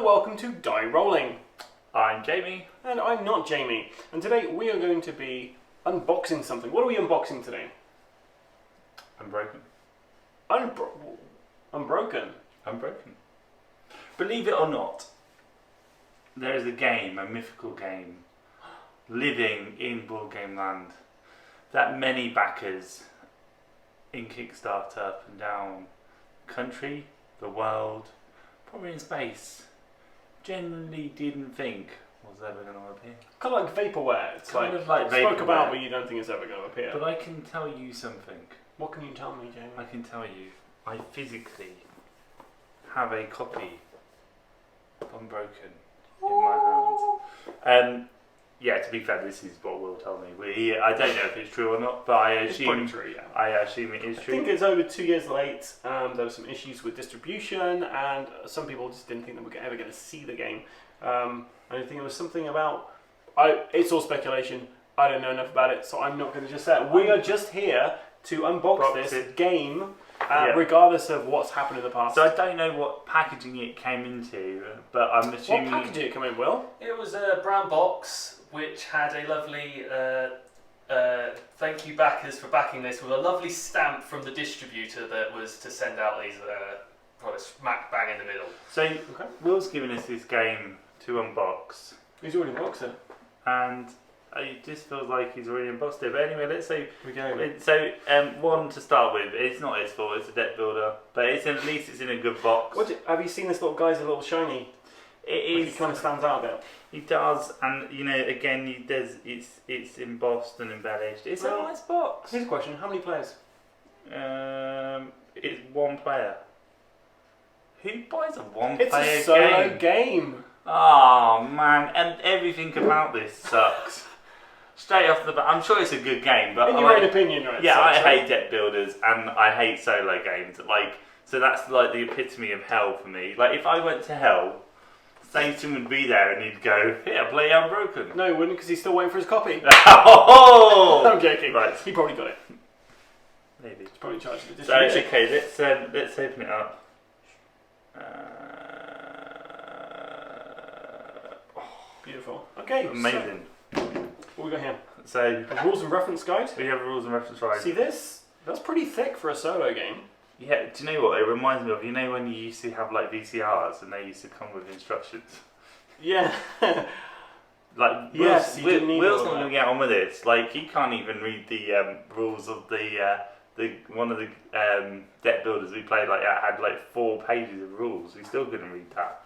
and welcome to Die Rollin. I'm Jamie. And I'm not Jamie. And today we are going to be unboxing something. What are we unboxing today? Unbroken. Unbroken? Unbroken. Believe it or not, there is a game, a mythical game, living in board game land that many backers in Kickstarter up and down country, the world, probably in space, generally didn't think was ever going to appear. Kind of like vaporware. It's kind of like vaporware. spoke about, but you don't think it's ever going to appear. But I can tell you something. What can you tell me, Jamie? I can tell you, I physically have a copy of Unbroken in my hands. Yeah, to be fair, this is what Will tell me. I don't know if it's true or not, but I assume it's true, yeah. I assume it is true. I think it's over 2 years late. There were some issues with distribution, and some people just didn't think that we're ever going to see the game. I think it was something about. It's all speculation. I don't know enough about it, so I'm not going to just say it. We are just here to unbox this game, regardless of what's happened in the past. So I don't know what packaging it came into, but I'm assuming. What packaging it came in, Will? It was a brown box which had a lovely thank you backers for backing this, with a lovely stamp from the distributor that was to send out these products smack bang in the middle. So Will's given us this game to unbox. He's already unboxed it. And it just feels like he's already unboxed it. But anyway, let's say we go. So one to start with, it's not his fault. It's a deck builder, but at least it's in a good box. Have you seen this little guy's a little shiny? It is. He kind of stands out a bit. He does, and again, it's embossed and embellished. It's a nice box. Here's a question: how many players? It's one player. Who buys a one-player game? It's a solo game. Oh man, and everything about this sucks. Straight off the bat, I'm sure it's a good game, but in your own opinion, right? Yeah, I hate deck builders and I hate solo games. So that's like the epitome of hell for me. Like if I went to hell, Satan would be there and he'd go, "Here, play Unbroken." No, he wouldn't, because he's still waiting for his copy. Oh! I'm joking. Right, he probably got it. Maybe. He's probably charged the So, distribution. okay, let's open it up. Beautiful. Okay. Amazing. So, what we got here? So a rules and reference guide. We have a rules and reference guide. See this? That's pretty thick for a solo game. Yeah. Do you know what it reminds me of? You know when you used to have like VCRs and they used to come with instructions. Yeah. Like yes, Will's not going to get on with this. Like he can't even read the rules of the one of the deck builders we played. Like had like 4 pages of rules. He's still going to read that.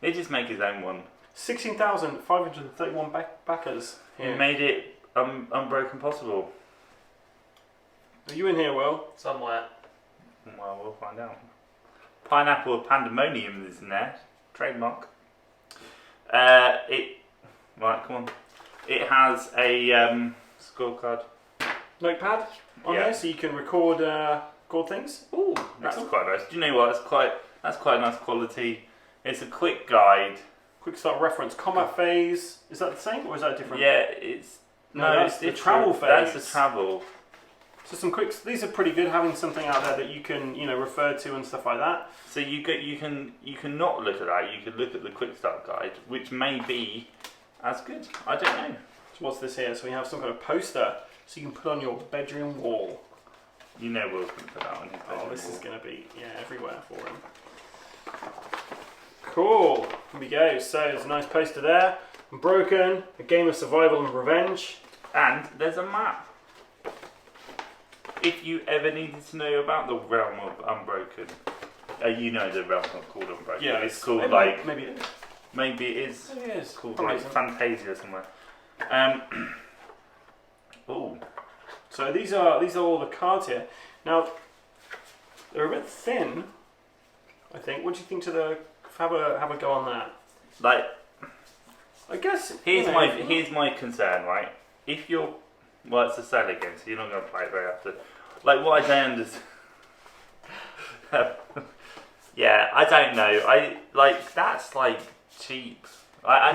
He just make his own one. 16,531 backers here. He made it unbroken possible. Are you in here, Will? Somewhere. Well, we'll find out. Pineapple Pandemonium is in there. Trademark. Right, come on. It has a scorecard. Notepad on there, so you can record things. Ooh, that's quite nice. Do you know what? That's quite nice quality. It's a quick guide. Quick start reference. Combat phase. Is that the same or is that different? Yeah, it's the travel phase. That's the travel. So some quick. These are pretty good. Having something out there that you can refer to and stuff like that. So you can not look at that. You can look at the quick start guide, which may be as good. I don't know. So what's this here? So we have some kind of poster, so you can put on your bedroom wall. You know Will's going to put that on his bedroom wall. This is going to be everywhere for him. Cool. Here we go. So there's a nice poster there. Unbroken, a game of survival and revenge. And there's a map. If you ever needed to know about the realm of Unbroken, you know the realm of called Unbroken. Yeah, it's called maybe it is. Maybe it is. Maybe it is. Called like Fantasia somewhere. Oh. So these are all the cards here. Now they're a bit thin, I think. What do you think to the have a go on that? Like, I guess here's my concern, right? If you're it's a sell again, so you're not going to play it very often. Like what I don't understand. Yeah, I don't know. That's like cheap. I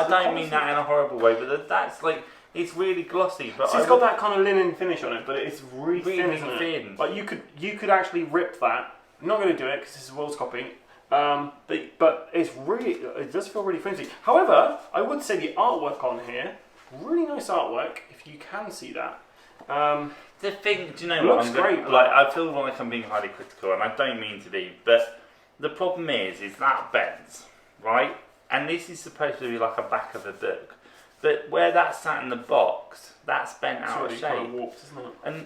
don't mean that in a horrible way, but that's like it's really glossy. But it's got that kind of linen finish on it, but it's really thin, isn't it? Thin. Like you could actually rip that. I'm not going to do it because this is Will's copy. But it does feel really flimsy. However, I would say the artwork on here, really nice artwork, if you can see that. The thing, do you know It what? looks great. I feel like I'm being highly critical, and I don't mean to be, but the problem is that bends, right? And this is supposed to be like a back of a book, but where that's sat in the box, that's bent out of It's shape. kind of warped, isn't it? And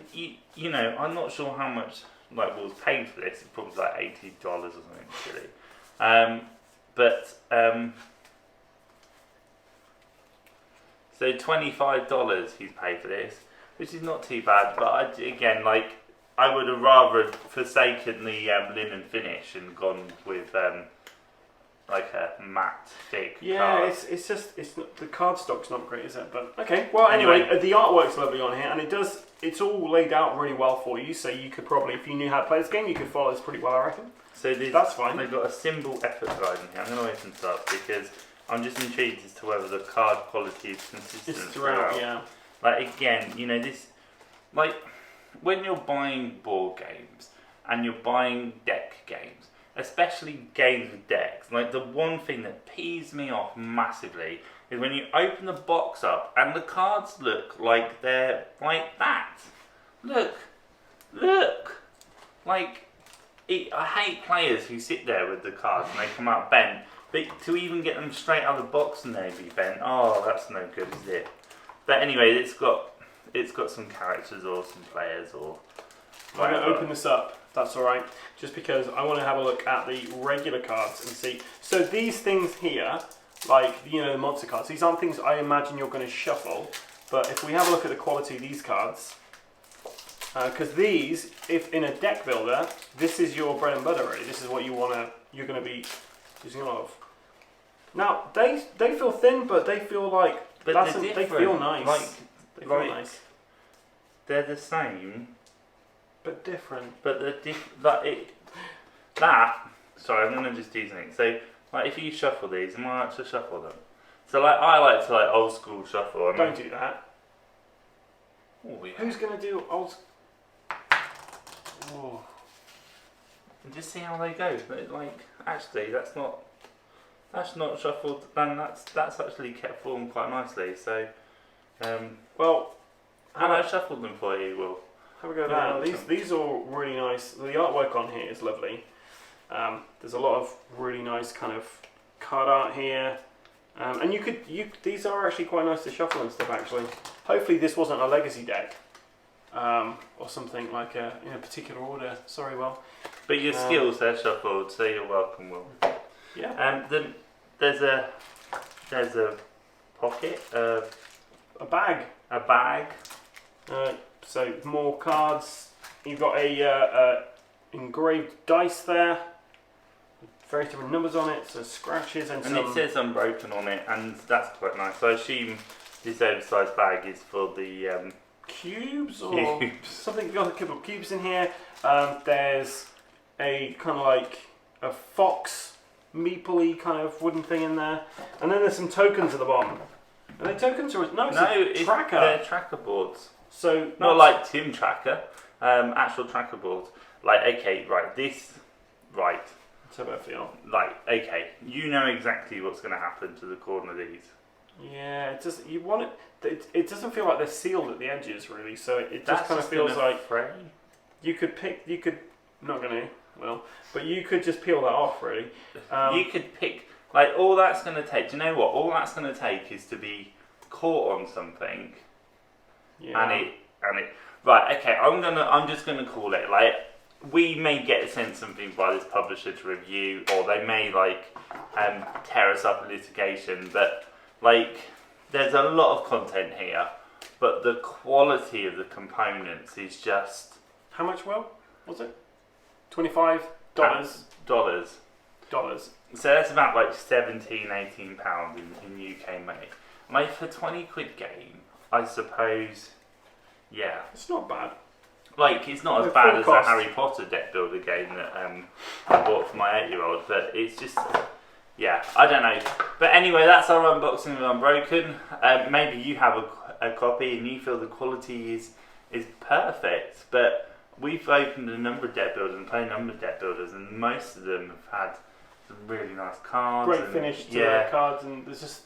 you know, I'm not sure how much like was paid for this. It's probably like $80 or something silly. So $25 he's paid for this, which is not too bad. But I would have rather forsaken the linen finish and gone with like a matte thick. Yeah, card. it's just the card stock's not great, is it? But okay, well anyway, the artwork's lovely on here, and it's all laid out really well for you. So you could probably, if you knew how to play this game, you could follow this pretty well, I reckon. So that's fine. They've got a symbol effort guide in here. I'm going to open this up because I'm just intrigued as to whether the card quality is consistent It's throughout, yeah. Like again, you know, this, like when you're buying board games and you're buying deck games, especially games with decks, like the one thing that pees me off massively is when you open the box up and the cards look like they're like that. Look. Like, I hate players who sit there with the cards and they come out bent, but to even get them straight out of the box and they be bent, oh, that's no good, is it? But anyway, it's got some characters or some players or. I'm going to open this up. That's all right. Just because I want to have a look at the regular cards and see. So these things here, like the monster cards, these aren't things I imagine you're going to shuffle. But if we have a look at the quality of these cards, because these, if in a deck builder, this is your bread and butter really. This is what you're going to be using a lot of. Now they feel thin, but they feel like they feel nice. They feel nice. They're the same. But different. But sorry, I'm gonna just do something. So, like, if you shuffle these, am I allowed to shuffle them? So, like, I like to old school shuffle. Don't do that. Oh, yeah. Who's gonna do old? Oh. And just see how they go. But, like, actually, that's not shuffled. And that's actually kept form quite nicely. So, well, and I shuffled them for you, Will. Have a go at that. These are really nice. The artwork on here is lovely. There's a lot of really nice kind of card art here, and these are actually quite nice to shuffle and stuff. Actually, hopefully this wasn't a legacy deck or something like in a particular order. Sorry, Will. But your skills are shuffled, so you're welcome, Will. Yeah. Then there's a pocket, a bag. A bag. So more cards. You've got a engraved dice there. Various different numbers on it, so scratches and some. And it says Unbroken on it, and that's quite nice. So I assume this oversized bag is for the cubes or something. You've got a couple of cubes in here. There's a kind of like a fox meeple-y kind of wooden thing in there, and then there's some tokens at the bottom. Are they tokens or no? It's a tracker. They're tracker boards. So not like Tim Tracker, actual tracker boards. Like, okay, right, right. That's how I feel. Like, okay, you know exactly what's going to happen to the corner of these. Yeah, it does. You want it. It doesn't feel like they're sealed at the edges, really. So it just kind of feels like fray. You could pick. You could not going to. Well, but you could just peel that off, really. You could pick. Like, all that's going to take. Do you know what? All that's going to take is to be caught on something. Yeah. And it. Right. Okay. I'm just gonna call it. Like, we may get sent something by this publisher to review, or they may tear us up in litigation. But like, there's a lot of content here, but the quality of the components is just. How much? Well, was it $25? Dollars. So that's about like £17-18 in UK money. Like, for 20 quid game, I suppose, yeah. It's not bad. Like, it's not as bad as the Harry Potter deck builder game that I bought for my 8-year-old, but it's just, yeah, I don't know. But anyway, that's our unboxing of Unbroken. Maybe you have a copy and you feel the quality is perfect, but we've opened a number of deck builders and played a number of deck builders, and most of them have had some really nice cards. Great and, finish to yeah. the cards, and there's just.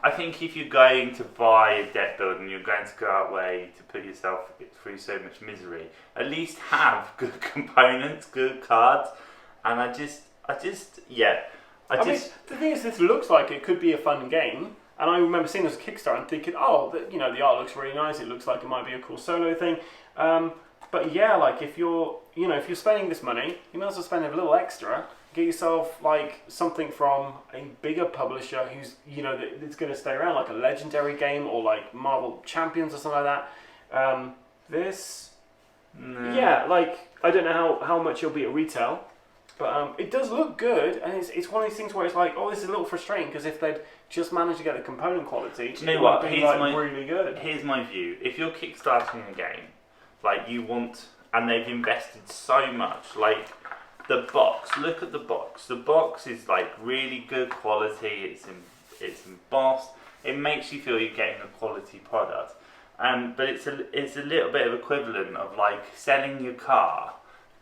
I think if you're going to buy a deck builder and you're going to go out way to put yourself through so much misery, at least have good components, good cards, and I mean, the thing is, this looks like it could be a fun game, and I remember seeing this Kickstarter and thinking, oh, the art looks really nice. It looks like it might be a cool solo thing. But yeah, like if you're spending this money, you might as well spend a little extra. Get yourself like something from a bigger publisher who's that's going to stay around, like a legendary game or like Marvel Champions or something like that. Yeah, like I don't know how much it'll be at retail, but it does look good, and it's one of these things where it's like, oh, this is a little frustrating because if they'd just managed to get the component quality, do you know what? Really good. Here's my view: if you're kickstarting a game, like you want, and they've invested so much, like. The box. Look at the box. The box is like really good quality. It's embossed. It makes you feel you're getting a quality product. But it's a little bit of equivalent of like selling your car,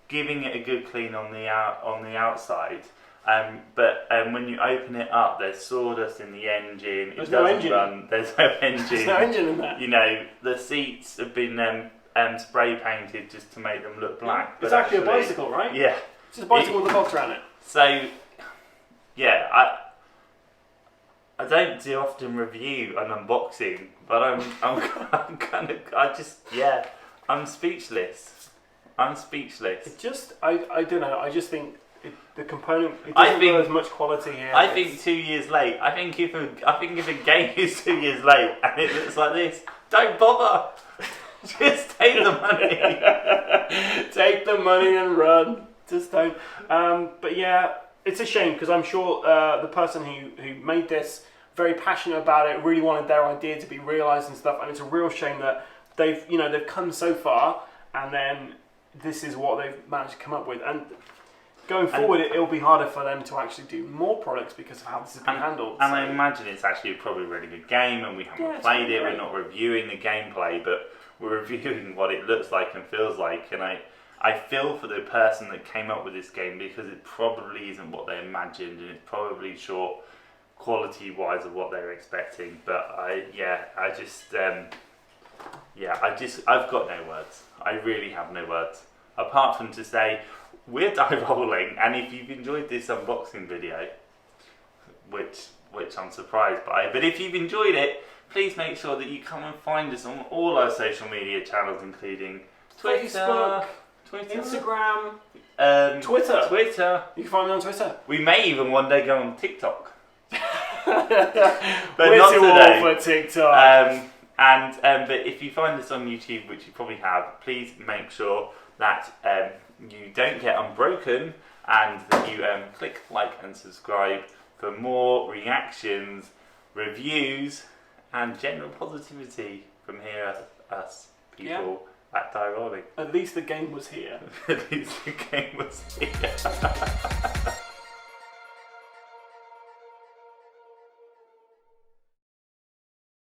giving it a good clean on the outside. But when you open it up, there's sawdust in the engine. There's no engine. There's no engine. There's no engine in there. The seats have been spray painted just to make them look black. It's actually a bicycle, right? Yeah. It's just a bicycle with a box around it. So, yeah, I don't do often review an unboxing, but I'm speechless. It just, I don't know. I just think the component. It doesn't have as much quality here. I think 2 years late. I think if a game is 2 years late and it looks like this, don't bother. Just take the money. Take the money and run. Just don't. But yeah, it's a shame because I'm sure the person who made this very passionate about it, really wanted their idea to be realised and stuff. And it's a real shame that they've come so far, and then this is what they've managed to come up with. And going forward, it'll be harder for them to actually do more products because of how this has been handled. And I imagine it's actually probably a really good game, and we haven't played it. We're not reviewing the gameplay, but we're reviewing what it looks like and feels like. And I feel for the person that came up with this game because it probably isn't what they imagined, and it's probably short quality-wise of what they were expecting. But I've got no words. I really have no words apart from to say we're Die Rollin, and if you've enjoyed this unboxing video, which I'm surprised by, but if you've enjoyed it, please make sure that you come and find us on all our social media channels, including Twitter, Facebook, Instagram, Twitter. You can find me on Twitter. We may even one day go on TikTok. But we're not too today. old for TikTok. But if you find us on YouTube, which you probably have, please make sure that you don't get Unbroken, and that you click like and subscribe for more reactions, reviews, and general positivity from here, us people at Die Rollin. At least the game was here. At least the game was here.